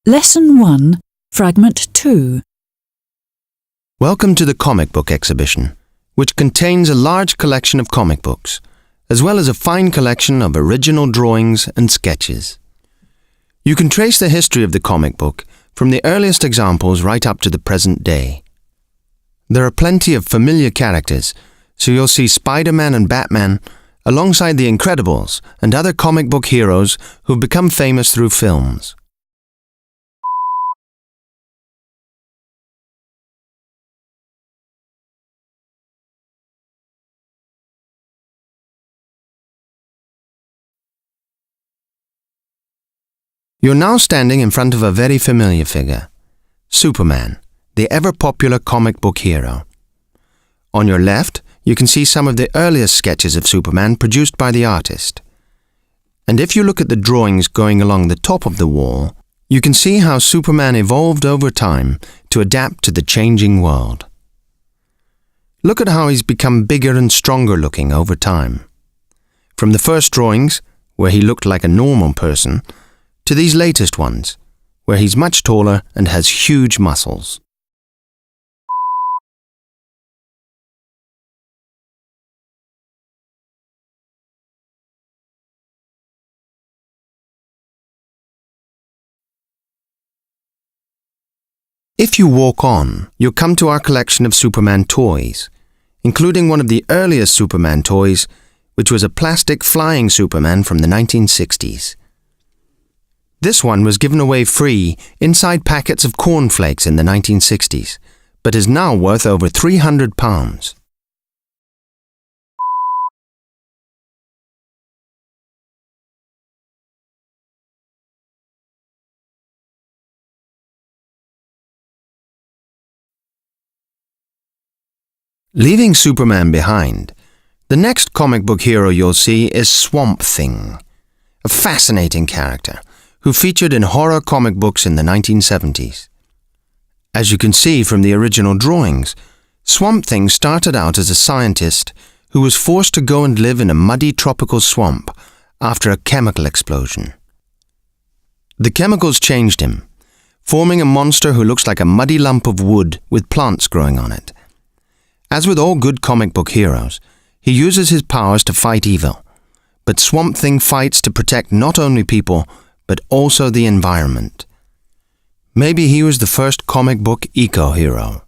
Lesson 1, Fragment 2. Welcome to the comic book exhibition, which contains a large collection of comic books, as well as a fine collection of original drawings and sketches. You can trace the history of the comic book from the earliest examples right up to the present day. There are plenty of familiar characters, so you'll see Spider-Man and Batman alongside the Incredibles and other comic book heroes who've become famous through films. You're now standing in front of a very familiar figure, Superman, the ever-popular comic book hero. On your left, you can see some of the earliest sketches of Superman produced by the artist. And if you look at the drawings going along the top of the wall, you can see how Superman evolved over time to adapt to the changing world. Look at how he's become bigger and stronger looking over time. From the first drawings, where he looked like a normal person, to these latest ones, where he's much taller and has huge muscles. If you walk on, you'll come to our collection of Superman toys, including one of the earliest Superman toys, which was a plastic flying Superman from the 1960s. This one was given away free inside packets of cornflakes in the 1960s, but is now worth over £300. Leaving Superman behind, the next comic book hero you'll see is Swamp Thing, a fascinating character who featured in horror comic books in the 1970s. As you can see from the original drawings, Swamp Thing started out as a scientist who was forced to go and live in a muddy tropical swamp after a chemical explosion. The chemicals changed him, forming a monster who looks like a muddy lump of wood with plants growing on it. As with all good comic book heroes, he uses his powers to fight evil, but Swamp Thing fights to protect not only people, but also the environment. Maybe he was the first comic book eco-hero.